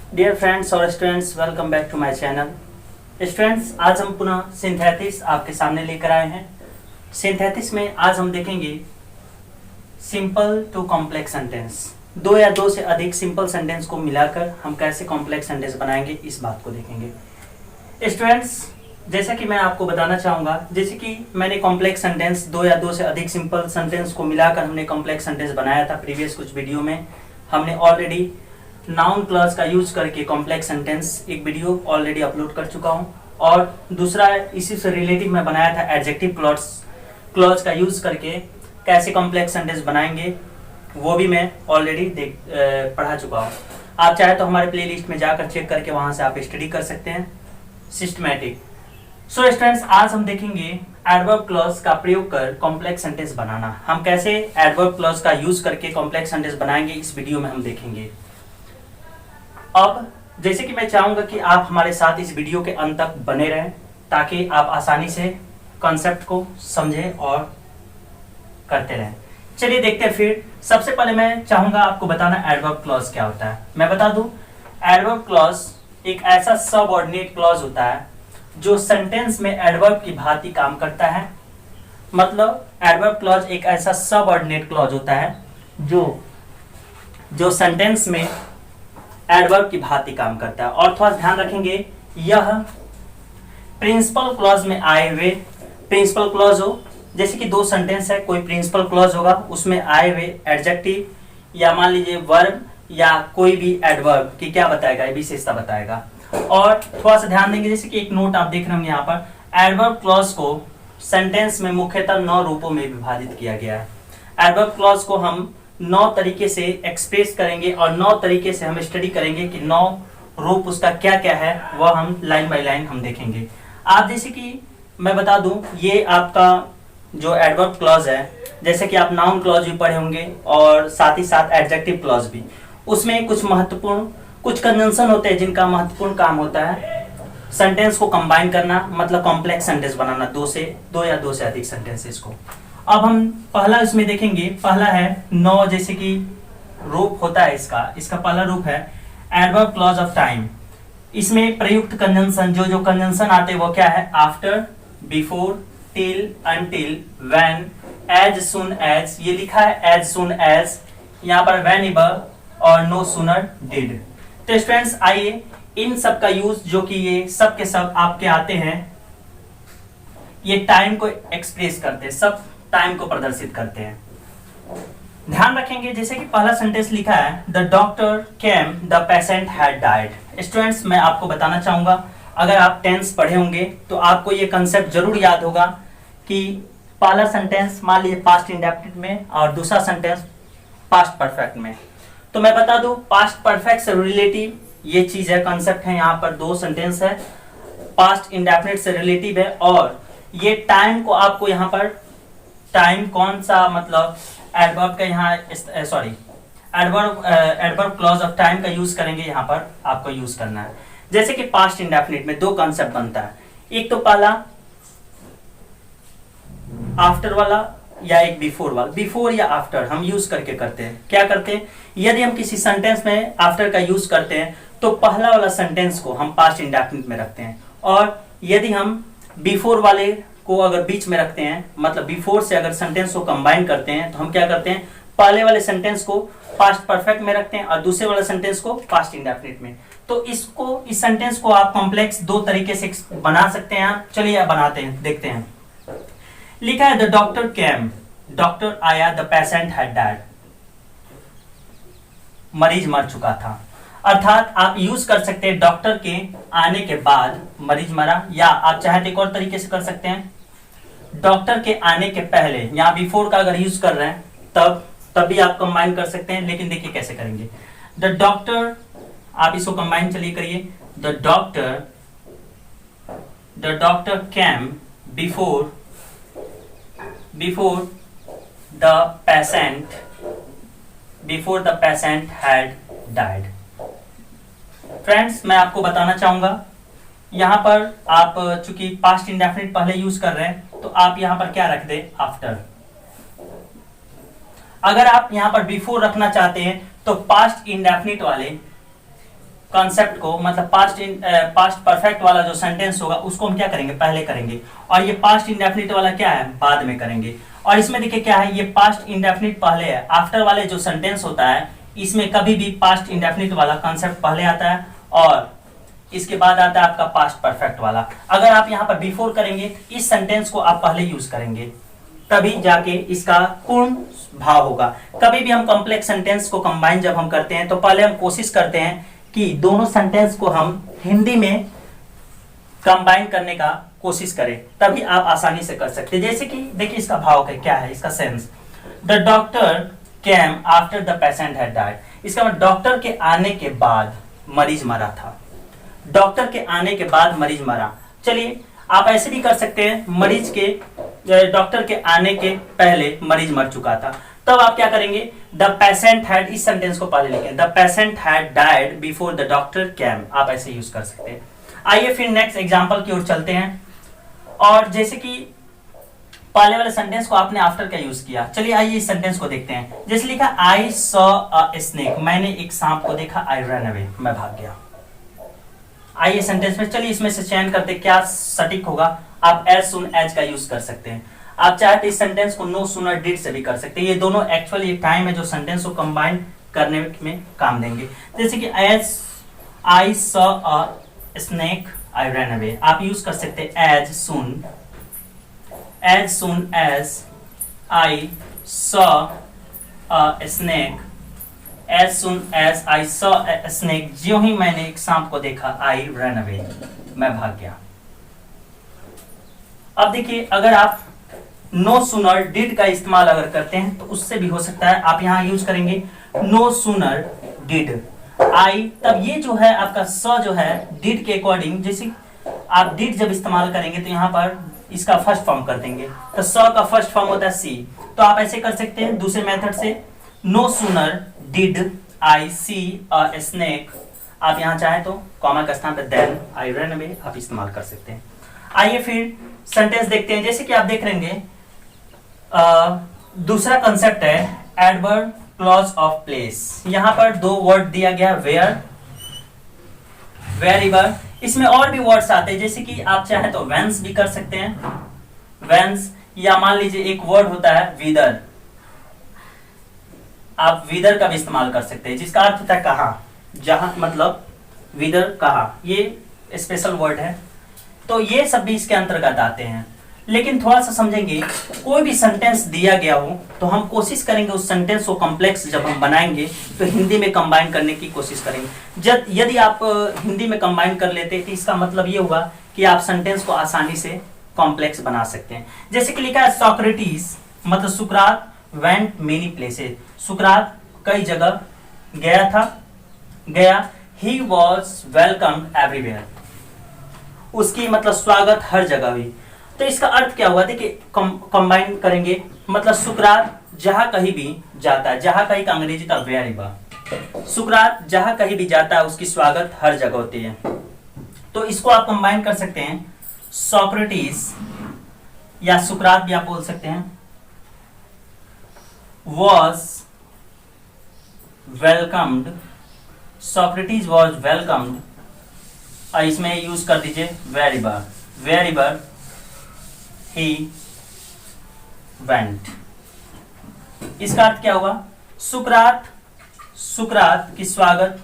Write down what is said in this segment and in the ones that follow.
Dear friends और students, welcome back to my channel. Students, आज हम पुनः सिंथेसिस आपके सामने लेकर आए हैं। सिंथेसिस में आज हम देखेंगे सिंपल टू कॉम्प्लेक्स सेंटेंस। दो या दो से अधिक सिंपल सेंटेंस को मिलाकर हम कैसे कॉम्प्लेक्स सेंटेंस बनाएंगे, इस बात को देखेंगे। स्टूडेंट्स, जैसा कि मैं आपको बताना चाहूँगा, जैसे कि मैंने कॉम्प्लेक्स सेंटेंस दो या दो से अधिक सिंपल सेंटेंस को मिलाकर हमने कॉम्प्लेक्स सेंटेंस बनाया था। प्रीवियस कुछ वीडियो में हमने ऑलरेडी नाउन क्लॉज का यूज करके कॉम्प्लेक्स सेंटेंस एक वीडियो ऑलरेडी अपलोड कर चुका हूँ, और दूसरा इसी से रिलेटिव मैं बनाया था एडजेक्टिव क्लॉज का यूज करके कैसे कॉम्प्लेक्स सेंटेंस बनाएंगे, वो भी मैं ऑलरेडी पढ़ा चुका हूँ। आप चाहे तो हमारे प्लेलिस्ट में जाकर चेक करके वहाँ से आप स्टडी कर सकते हैं सिस्टमैटिक। सो स्टूडेंट्स, आज हम देखेंगे एडवर्ब क्लॉज का प्रयोग कर कॉम्प्लेक्स सेंटेंस बनाना। हम कैसे एडवर्ब क्लॉज का यूज करके कॉम्प्लेक्स सेंटेंस बनाएंगे, इस वीडियो में हम देखेंगे। अब जैसे कि मैं चाहूंगा कि आप हमारे साथ इस वीडियो के अंत तक बने रहें, ताकि आप आसानी से कॉन्सेप्ट को समझें और करते रहें। चलिए देखते हैं। फिर सबसे पहले मैं चाहूंगा आपको बताना एडवर्ब क्लॉज क्या होता है। मैं बता दूं, एडवर्ब क्लॉज एक ऐसा सबऑर्डिनेट क्लॉज होता है जो सेंटेंस में एडवर्ब की भांति काम करता है। मतलब एडवर्ब क्लॉज एक ऐसा सबऑर्डिनेट क्लॉज होता है जो सेंटेंस में एडवर्ब की भांति काम करता है। और थोड़ा ध्यान रखेंगे, यह प्रिंसिपल क्लॉज में आए हुए प्रिंसिपल क्लॉज हो, जैसे कि दो सेंटेंस है, कोई प्रिंसिपल क्लॉज होगा, उसमें आए हुए एडजेक्टिव या मान लीजिए वर्ब या कोई भी एडवर्ब की क्या बताएगा, विशेषता बताएगा। और थोड़ा सा ध्यान देंगे, जैसे कि एक नोट आप देख रहे होंगे यहाँ पर, एडवर्ब क्लॉज को सेंटेंस में मुख्यतः 9 रूपों में विभाजित किया गया है। एडवर्ब क्लॉज को हम 9 तरीके से एक्सप्रेस करेंगे और 9 तरीके से हम स्टडी करेंगे कि 9 रूप उसका क्या क्या है, वह हम लाइन बाय लाइन हम देखेंगे। आप जैसे कि मैं बता दूं, ये आपका जो एडवर्ब क्लॉज है, जैसे कि आप नाउन क्लॉज भी पढ़े होंगे और साथ ही साथ एडजेक्टिव क्लॉज भी, उसमें कुछ कंजंक्शन होते हैं जिनका महत्वपूर्ण काम होता है सेंटेंस को कंबाइन करना, मतलब कॉम्प्लेक्स सेंटेंस बनाना, दो या दो से अधिक सेंटेंसेस को। अब हम पहला इसमें देखेंगे, पहला है 9, जैसे कि रूप होता है इसका पहला रूप है एडवर्ब क्लॉज ऑफ टाइम। इसमें प्रयुक्त कंजंक्शन जो कंजंक्शन आते हैं वो क्या है, after, before, till, until, when, as soon as, ये लिखा है एज सून एज, यहाँ पर व्हेनेवर और नो सूनर डिड। तो स्टूडेंट्स, आइए इन सब का यूज, जो कि ये सब के सब आपके आते हैं, ये टाइम को एक्सप्रेस करते हैं, सब टाइम को प्रदर्शित करते हैं। ध्यान रखेंगे, जैसे कि पहला सेंटेंस लिखा है the doctor came the patient had died. Students, मैं आपको बताना चाहूंगा, अगर आप टेंस पढ़े होंगे तो आपको ये कंसेप्ट जरूर याद होगा कि पहला सेंटेंस मान लीजिए पास्ट इंडेफिनिट में और दूसरा सेंटेंस पास्ट परफेक्ट में। तो मैं बता दूं, पास्ट परफेक्ट से रिलेटिव ये चीज है, कंसेप्ट है। यहाँ पर दो सेंटेंस है, पास्ट इंडेफिनिट से रिलेटिव है, और ये टाइम को आपको यहाँ पर टाइम कौन सा, मतलब एडवर्ब का यहाँ एडवर्ब क्लॉज ऑफ टाइम का यूज करेंगे, यहाँ पर आपको यूज करना है। जैसे कि पास्ट इंडेफिनिट में दो कॉन्सेप्ट बनता है, एक तो पहला आफ्टर वाला या एक बिफोर वाला। बिफोर या आफ्टर हम यूज करके करते हैं, क्या करते हैं, यदि हम किसी सेंटेंस में आफ्टर का यूज करते हैं तो पहला वाला सेंटेंस को हम पास्ट इंडेफिनिट में रखते हैं, और यदि हम बिफोर वाले को अगर बीच में रखते हैं, मतलब बिफोर से अगर सेंटेंस को कंबाइन करते हैं, तो हम क्या करते हैं, पहले वाले सेंटेंस को पास्ट परफेक्ट में रखते हैं और दूसरे वाले सेंटेंस को पास्ट इंडेफिनिट में। तो इस सेंटेंस को आप कॉम्प्लेक्स दो तरीके से बना सकते हैं। चलिए बनाते हैं, देखते हैं। लिखा है द डॉक्टर केम, डॉक्टर आया, द पेशेंट हैड डाइड, मरीज मर चुका था। अर्थात आप यूज कर सकते हैं डॉक्टर के आने के बाद मरीज मरा, या आप चाहे तो एक और तरीके से कर सकते हैं, डॉक्टर के आने के पहले, यहाँ बिफोर का अगर यूज कर रहे हैं तब भी आप कंबाइन कर सकते हैं। लेकिन देखिए कैसे करेंगे, द डॉक्टर, आप इसको कंबाइन चलिए करिए, the doctor came before the patient had died. Friends, मैं आपको बताना चाहूंगा, यहां पर आप चूंकि पास्ट इंडेफिनिट पहले यूज कर रहे हैं, तो आप यहां पर क्या रख दे, आफ्टर। अगर आप यहां पर बिफोर रखना चाहते हैं तो पास्ट इंडेफिनिट वाले कॉन्सेप्ट को, मतलब पास्ट परफेक्ट वाला जो सेंटेंस होगा उसको हम क्या करेंगे, पहले करेंगे, और ये पास्ट इंडेफिनिट वाला क्या है, बाद में करेंगे। और इसमें देखिए क्या है, ये पास्ट इंडेफिनिट पहले है, आफ्टर वाले जो सेंटेंस होता है इसमें कभी भी पास्ट इंडेफिनिट वाला कॉन्सेप्ट पहले आता है और इसके बाद आता है आपका पास्ट परफेक्ट वाला। अगर आप यहाँ पर बिफोर करेंगे, इस सेंटेंस को आप पहले यूज करेंगे, तभी जाके इसका पूर्ण भाव होगा। कभी भी हम कॉम्प्लेक्स सेंटेंस को कंबाइन जब हम करते हैं तो पहले हम कोशिश करते हैं कि दोनों सेंटेंस को हम हिंदी में कंबाइन करने का कोशिश करें, तभी आप आसानी से कर सकते हैं। जैसे कि देखिए इसका भाव क्या है, इसका sense, the doctor came after the patient had died. इसका मतलब डॉक्टर के आने के बाद मरीज मरा था, डॉक्टर के आने के बाद मरीज मरा। चलिए आप ऐसे भी कर सकते हैं, मरीज के डॉक्टर के आने के पहले मरीज मर चुका था, तब आप क्या करेंगे, द पेशेंट हैड, इस सेंटेंस को पहले लिखें, the patient had died before the doctor केम, आप ऐसे यूज कर सकते हैं। आइए फिर नेक्स्ट एग्जांपल की ओर चलते हैं। और जैसे कि पहले वाले सेंटेंस को आपने आफ्टर का यूज किया, चलिए आइए इस सेंटेंस को देखते हैं। जैसे लिखा आई सॉ अ स्नेक, मैंने एक सांप को देखा, आई रन अवे, मैं भाग गया। आइए सेंटेंस में, चलिए इसमें से चयन करते क्या सटीक होगा। आप एज सुन एज का यूज कर सकते हैं, आप चाहे तो इस सेंटेंस को नो सूनर डिड से भी कर सकते हैं। ये दोनों एक्चुअली टाइम है जो सेंटेंस को कंबाइन करने में काम देंगे। जैसे कि as I saw a snake I run away, आप यूज कर सकते हैं as soon as I saw a snake, as soon as I saw a snake, ज्यों ही मैंने एक सांप को देखा, आई रन अवे, मैं भाग गया। अब देखिए अगर आप नो सूनर डिड का इस्तेमाल अगर करते हैं तो उससे भी हो सकता है। आप यहां यूज करेंगे नो सूनर डिड आई, तब ये जो है आपका स जो है डिड के अकॉर्डिंग, जैसे आप डिड जब इस्तेमाल करेंगे तो यहाँ पर इसका फर्स्ट फॉर्म कर देंगे, तो स का फर्स्ट फॉर्म होता है सी, तो आप ऐसे कर सकते हैं दूसरे मेथड से, no sooner did I see a snake, आप यहाँ चाहे तो कॉमा का स्थान पर देन आई रन अवे आप इस्तेमाल कर सकते हैं। आइए फिर सेंटेंस देखते हैं। जैसे कि आप देख रहे हैं दूसरा कंसेप्ट है एडवर्ब क्लॉज ऑफ प्लेस। यहां पर दो वर्ड दिया गया, वेयर, वेरिएबल। इसमें और भी वर्ड्स आते हैं, जैसे कि आप चाहे तो वेंस भी कर सकते हैं, वेंस, या मान लीजिए एक वर्ड होता है विदर, आप विदर का भी इस्तेमाल कर सकते हैं, जिसका अर्थ होता है कहां, जहां, मतलब विदर कहां, ये स्पेशल वर्ड है। तो ये सब भी इसके अंतर्गत आते हैं। लेकिन थोड़ा सा समझेंगे, कोई भी सेंटेंस दिया गया हो तो हम कोशिश करेंगे उस सेंटेंस को कॉम्प्लेक्स जब हम बनाएंगे तो हिंदी में कंबाइन करने की कोशिश करेंगे। यदि आप हिंदी में कंबाइन कर लेते तो इसका मतलब ये होगा कि आप सेंटेंस को आसानी से कॉम्प्लेक्स बना सकते हैं। जैसे कि लिखा है सोक्रेटिस, मतलब सुकरात वेंट मेनी प्लेसेस, सुकरात कई जगह गया। ही वॉज वेलकम्ड एवरीवेयर, उसकी मतलब स्वागत हर जगह हुई। तो इसका अर्थ क्या हुआ, देखिए कंबाइन करेंगे, मतलब सुकरात जहां कहीं भी जाता है, जहां कहीं का अंग्रेजी था वेयरएवर, सुकरात जहां कहीं भी जाता है उसकी स्वागत हर जगह होती है। तो इसको आप कंबाइन कर सकते हैं, सोक्रेटिस या सुकरात भी आप बोल सकते हैं, was welcomed, Socrates was welcomed, और इसमें यूज कर दीजिए वेरिएबल ही वेंट। इसका अर्थ क्या होगा, सुकरात की स्वागत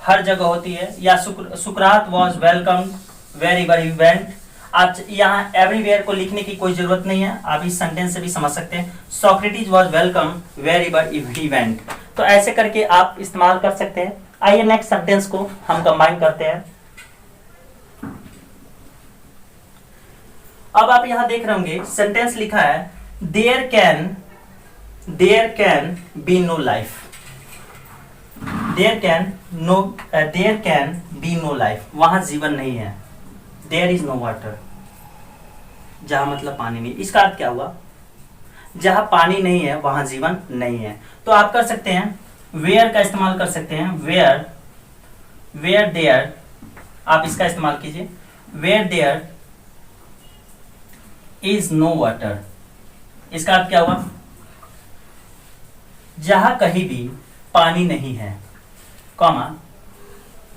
हर जगह होती है, या सुकरात वॉज वेलकम्ड वेरिएवर ही वेंट। आप यहाँ एवरीवेयर को लिखने की कोई जरूरत नहीं है, आप इस सेंटेंस से भी समझ सकते हैं, Socrates was welcome wherever he went. तो ऐसे करके आप इस्तेमाल कर सकते हैं। आइए नेक्स्ट सेंटेंस को हम कंबाइन करते हैं। अब आप यहां देख रहे होंगे सेंटेंस लिखा है there can be no life, there can be no life, वहां जीवन नहीं है। देयर इज नो वाटर, जहां मतलब पानी नहीं। इसका अर्थ क्या हुआ, जहां पानी नहीं है वहां जीवन नहीं है। तो आप कर सकते हैं वेयर का इस्तेमाल कर सकते हैं, वेयर देयर, आप इसका इस्तेमाल कीजिए, where there is no water. इसका अर्थ क्या हुआ, जहां कहीं भी पानी नहीं है, comma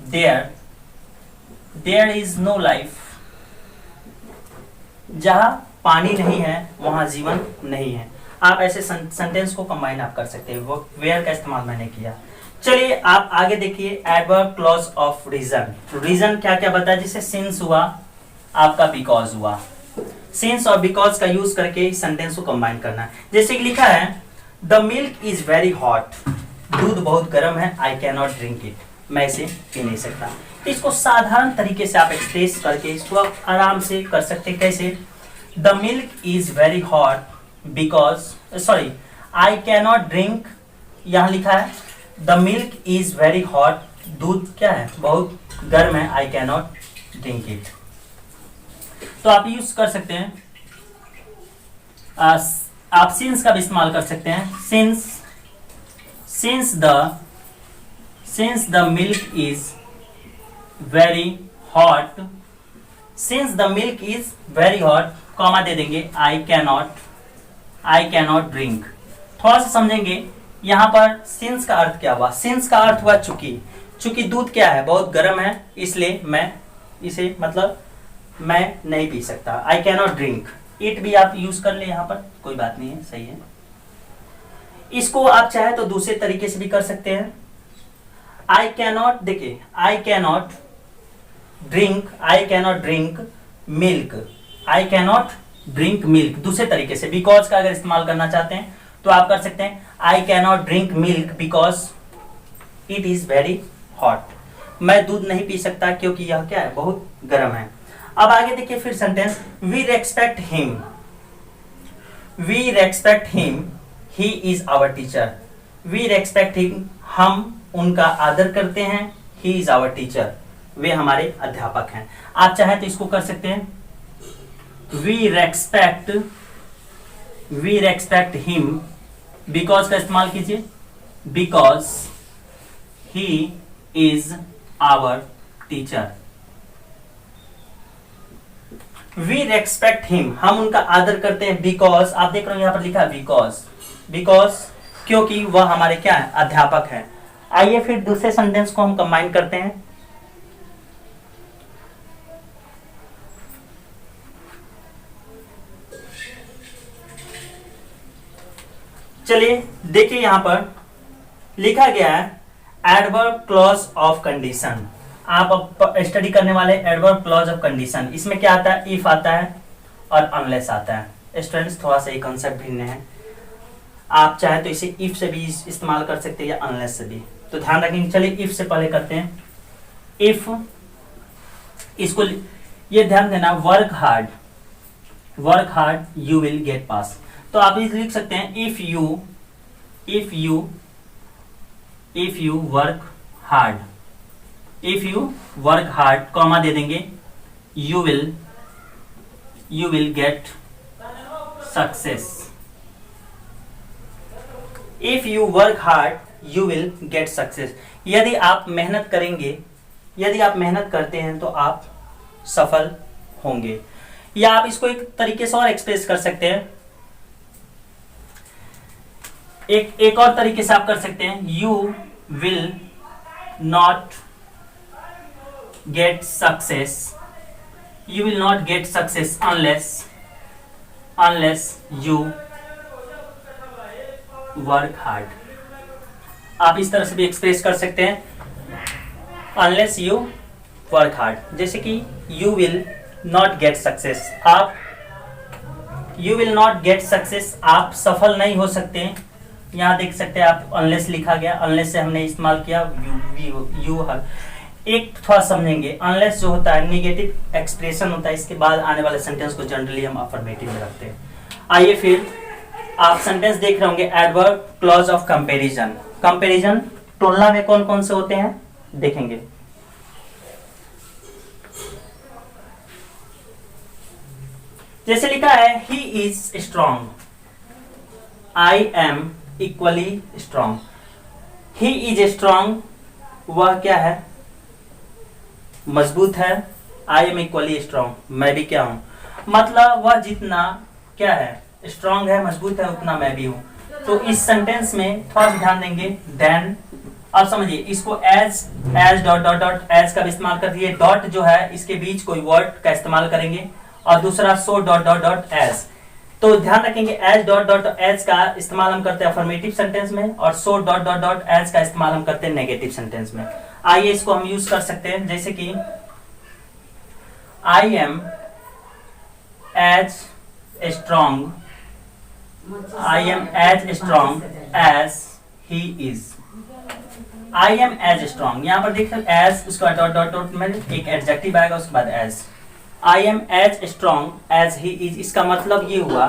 there is no life, जहां पानी नहीं है वहां जीवन नहीं है। आप ऐसे सेंटेंस को कंबाइन आप कर सकते हैं, वो वेयर का इस्तेमाल मैंने किया। चलिए आप आगे देखिए, adverb clause of reason. Reason क्या क्या बताया, जैसे सिंस हुआ, आपका बिकॉज हुआ। सिंस और बिकॉज का यूज करके सेंटेंस को कंबाइन करना है। जैसे कि लिखा है the milk is very hot, दूध बहुत गर्म है, I can not drink it, मैं इसे पी नहीं सकता। तो इसको साधारण तरीके से आप एक्सप्रेस करके इसको आप आराम से कर सकते हैं। कैसे, the milk is very hot because, sorry, I can not drink, यहां लिखा है the milk is very hot, दूध क्या है, बहुत गर्म है, I can not drink it. तो आप यूज कर सकते हैं, आप सिंस का भी इस्तेमाल कर सकते हैं। Since the milk is very hot, since the milk is very hot, comma दे देंगे, आई कैन नॉट ड्रिंक। थोड़ा सा समझेंगे यहां पर सिंस का अर्थ क्या हुआ। सिंस का अर्थ हुआ चूंकि दूध क्या है, बहुत गर्म है, इसलिए मैं इसे, मतलब मैं नहीं पी सकता। I can not drink it भी आप यूज कर ले, यहां पर कोई बात नहीं है, सही है। इसको आप चाहे तो दूसरे तरीके से भी कर सकते हैं। आई कैन नॉट, देखिए, I can not drink milk, दूसरे तरीके से बिकॉज का अगर इस्तेमाल करना चाहते हैं तो आप कर सकते हैं I can not drink milk because it is very hot, मैं दूध नहीं पी सकता क्योंकि यह क्या है, बहुत गर्म है। अब आगे देखिए फिर sentence, we respect him, he is our teacher. We respect him, हम उनका आदर करते हैं, ही इज आवर टीचर, वे हमारे अध्यापक हैं। आप चाहे तो इसको कर सकते हैं, वी रेस्पेक्ट हिम, बिकॉज का इस्तेमाल कीजिए, because he is our teacher. We respect him, हम उनका आदर करते हैं, बिकॉज, आप देख रहे हो यहां पर लिखा है बिकॉज, क्योंकि वह हमारे क्या है, अध्यापक है। आइए फिर दूसरे सेंटेंस को हम कंबाइन करते हैं। चलिए देखिए यहां पर लिखा गया है एडवर्ब क्लॉज ऑफ कंडीशन। आप अब स्टडी करने वाले एडवर्ब क्लॉज ऑफ कंडीशन, इसमें क्या आता है, इफ आता है और अनलेस आता है। स्टूडेंट्स थोड़ा सा ये कंसेप्ट भिन्न है, आप चाहे तो इसे इफ से भी इस्तेमाल कर सकते हैं या अनलेस से भी, तो ध्यान रखेंगे। चलिए इफ से पहले करते हैं। इफ, इसको ये ध्यान देना, work hard you will get pass. तो आप इसे लिख सकते हैं if you work hard, comma दे देंगे, you will get success. If you work hard you will get success, यदि आप मेहनत करते हैं तो आप सफल होंगे। या आप इसको एक तरीके से और एक्सप्रेस कर सकते हैं, एक और तरीके से आप कर सकते हैं, you will not get success unless you work hard. आप इस तरह से भी एक्सप्रेस कर सकते हैं, अनलेस यू वर्क हार्ड। जैसे कि you will not get success, आप सफल नहीं हो सकते। यहाँ देख सकते हैं आप, अनलेस लिखा गया, अनलेस से हमने इस्तेमाल किया यू हर। एक थोड़ा समझेंगे, अनलेस जो होता है निगेटिव एक्सप्रेशन होता है, इसके बाद आने वाले सेंटेंस को जनरली हम अफर्मेटिव में रखते हैं। आइए फिर आप सेंटेंस देख रहे होंगे, एडवर्ब क्लॉज ऑफ कंपैरिजन, तुलना में कौन कौन से होते हैं देखेंगे। जैसे लिखा है he is strong, I am equally strong. He is strong, वह क्या है, मजबूत है। आई एम इक्वली स्ट्रॉन्ग, मैं भी क्या हूं, मतलब वह जितना क्या है, स्ट्रॉन्ग है, मजबूत है, उतना मैं भी हूं। तो इस सेंटेंस में थोड़ा ध्यान देंगे, देन अब समझिए इसको as as dot dot dot as का भी इस्तेमाल कर दिए, डॉट जो है इसके बीच कोई वर्ड का इस्तेमाल करेंगे, और दूसरा so dot dot dot as. तो ध्यान रखेंगे एज डॉट डॉट एज का इस्तेमाल हम करते हैं अफर्मेटिव सेंटेंस में, और so dot dot dot as का इस्तेमाल हम करते हैं नेगेटिव सेंटेंस में। आइए इसको हम यूज कर सकते हैं, जैसे कि I am as strong, I am as strong as he is. I am as strong, यहां पर देख सकते एज, उसके बाद डॉट डॉट डॉट में एक एडजेक्टिव आएगा, उसके बाद as. I am as strong as he is, इसका मतलब ये हुआ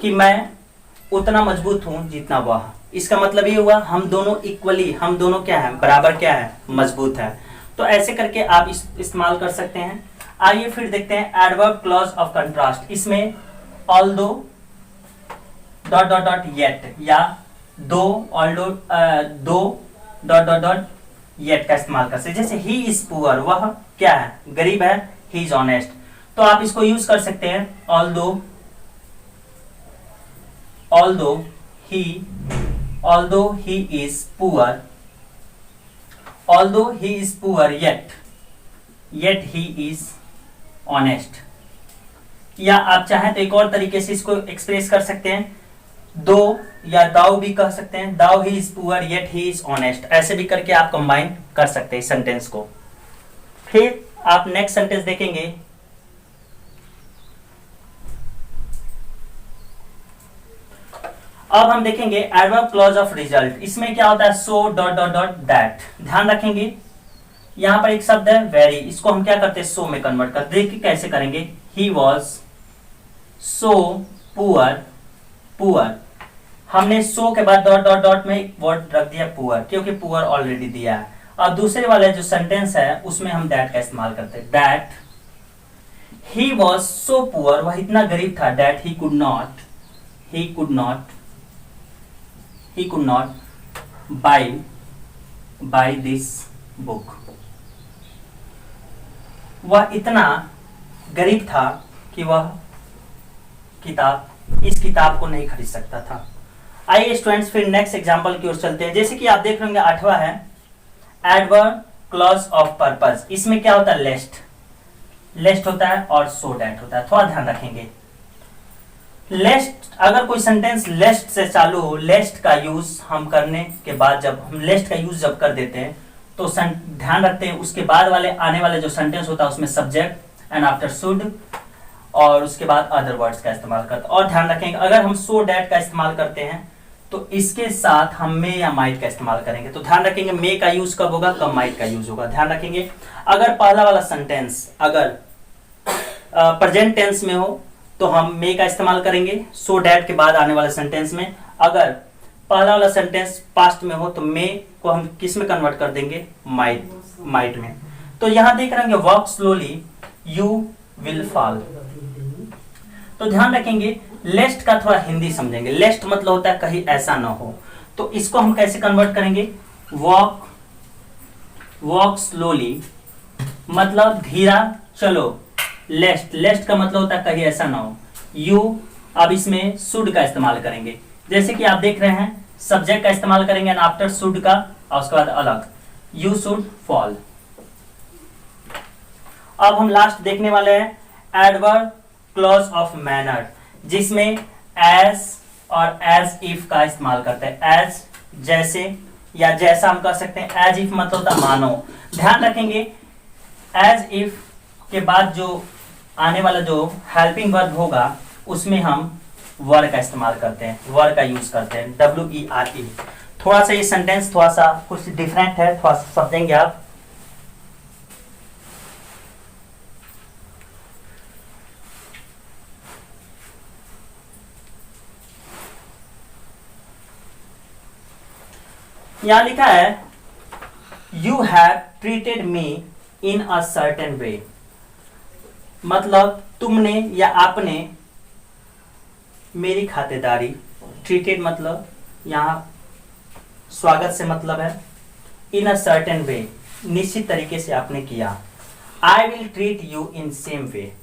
कि मैं उतना मजबूत हूं जितना वह। इसका मतलब ये हुआ हम दोनों इक्वली, हम दोनों क्या है, बराबर क्या है, मजबूत है। तो ऐसे करके आप इस्तेमाल कर सकते हैं। आइए फिर देखते हैं एडवर्ब क्लॉज ऑफ कंट्रास्ट। इसमें although dot dot dot yet, या दो ऑल्दो दो डॉट डॉट डॉट येट का इस्तेमाल कर सकते। जैसे ही इज पुअर, वह क्या है, गरीब है, ही इज ऑनेस्ट, तो आप इसको यूज कर सकते हैं although he is poor, although he is poor yet he is honest। या आप चाहें तो एक और तरीके से इसको एक्सप्रेस कर सकते हैं, दो या दाउ भी कह सकते हैं, though he is poor yet he is honest. ऐसे भी करके आप कंबाइन कर सकते हैं सेंटेंस को। फिर आप नेक्स्ट सेंटेंस देखेंगे, अब हम देखेंगे एडवर्ब क्लॉज ऑफ रिजल्ट। इसमें क्या होता है, सो डॉट डॉट डॉट दैट। ध्यान रखेंगे यहां पर एक शब्द है वेरी, इसको हम क्या करते हैं, सो में कन्वर्ट करते। देखिए कैसे करेंगे, ही वॉज सो पुअर, हमने सो के बाद डॉट डॉट डॉट में एक वर्ड रख दिया पुअर, क्योंकि पुअर ऑलरेडी दिया है। अब दूसरे वाले जो सेंटेंस है उसमें हम दैट का इस्तेमाल करते हैं, that he was so poor, वह इतना गरीब था, that he could not buy this book. वह इतना गरीब था कि वह इस किताब को नहीं खरीद सकता था। आइए स्टूडेंट्स फिर नेक्स्ट एग्जांपल की ओर चलते हैं। जैसे कि आप देख रहे होंगे 8वां है एडवर्ब क्लॉज ऑफ पर्पस। इसमें क्या होता है, लेस्ट होता है और सो डैट होता है। थोड़ा ध्यान रखेंगे, लेस्ट अगर कोई सेंटेंस लेस्ट से चालू हो, लेस्ट का यूज हम करने के बाद जब हम लेस्ट का यूज जब कर देते हैं तो ध्यान रखते हैं उसके बाद वाले आने वाले जो सेंटेंस होता है उसमें सब्जेक्ट एंड आफ्टर शुड और उसके बाद अदर वर्ड्स का इस्तेमाल करते हैं। और ध्यान रखेंगे अगर हम सो डैट का इस्तेमाल करते हैं तो इसके साथ हम मे या माइट का इस्तेमाल करेंगे। तो ध्यान रखेंगे मे का यूज कब होगा, कब माइट का यूज होगा। ध्यान रखेंगे अगर पहला वाला सेंटेंस अगर प्रेजेंट टेंस में हो तो हम मे का इस्तेमाल करेंगे सो डैट के बाद आने वाले सेंटेंस में। अगर पहला वाला सेंटेंस पास्ट में हो तो मे को हम किस में कन्वर्ट कर देंगे, माइट में। तो यहां देख रहे हैं walk slowly you will fall. तो ध्यान रखेंगे लेस्ट का थोड़ा हिंदी समझेंगे। लेस्ट मतलब होता है कहीं ऐसा ना हो, तो इसको हम कैसे कन्वर्ट करेंगे, वॉक स्लोली मतलब धीरा चलो। लेस्ट का मतलब होता है कहीं ऐसा ना हो। यू अब इसमें शुड का इस्तेमाल करेंगे, जैसे कि आप देख रहे हैं सब्जेक्ट का इस्तेमाल करेंगे एंड आफ्टर शुड का और उसके बाद अलग यू शुड फॉल। अब हम लास्ट देखने वाले हैं एडवर्ब क्लॉज ऑफ मैनर, जिसमें एज और एज इफ का इस्तेमाल करते हैं। एज जैसे या जैसा हम कह सकते हैं, एज इफ मतलब होता मानो। ध्यान रखेंगे एज इफ के बाद जो आने वाला जो हेल्पिंग वर्ब होगा उसमें हम वर का इस्तेमाल करते हैं, वर का यूज करते हैं, WERE। थोड़ा सा ये सेंटेंस थोड़ा सा कुछ डिफरेंट है, थोड़ा सा समझेंगे आप। यहां लिखा है you have treated me in a certain way, मतलब तुमने या आपने मेरी खातिरदारी, ट्रीटेड मतलब यहां स्वागत से मतलब है, इन अ सर्टेन वे निश्चित तरीके से आपने किया। आई will treat you in same way,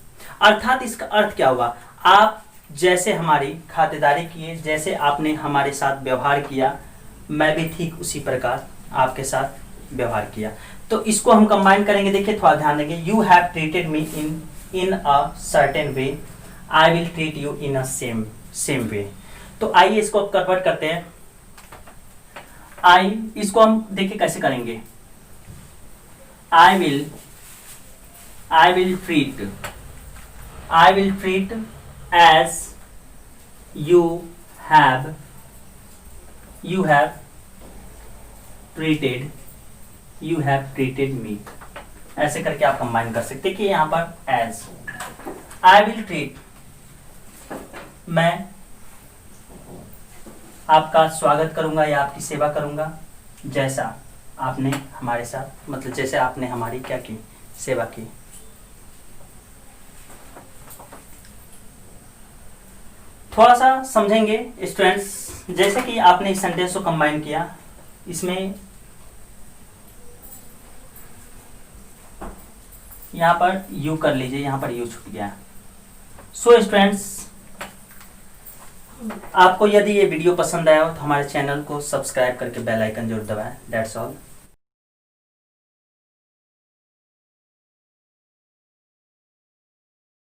अर्थात इसका अर्थ क्या हुआ, आप जैसे हमारी खातिरदारी किए, जैसे आपने हमारे साथ व्यवहार किया, मैं भी ठीक उसी प्रकार आपके साथ व्यवहार किया। तो इसको हम कंबाइन करेंगे, देखिए थोड़ा ध्यान देंगे। You have treated me in a certain way, I will treat you in a same way. तो आइए इसको कन्वर्ट करते हैं। इसको हम देखिए कैसे करेंगे। I will treat as you have treated me, ऐसे करके आप कंबाइन कर सकते हैं कि यहां पर एज आई विल ट्रीट, मैं आपका स्वागत करूंगा या आपकी सेवा करूंगा जैसा आपने हमारे साथ, मतलब जैसे आपने हमारी क्या की, सेवा की। थोड़ा सा समझेंगे स्टूडेंट्स, जैसे कि आपने इस सेंटेंस को कंबाइन किया, इसमें यहां पर यू कर लीजिए, यहां पर यू छूट गया। सो स्टूडेंट्स, आपको यदि ये वीडियो पसंद आया हो तो हमारे चैनल को सब्सक्राइब करके बेल आइकन जरूर दबाएं। That's all.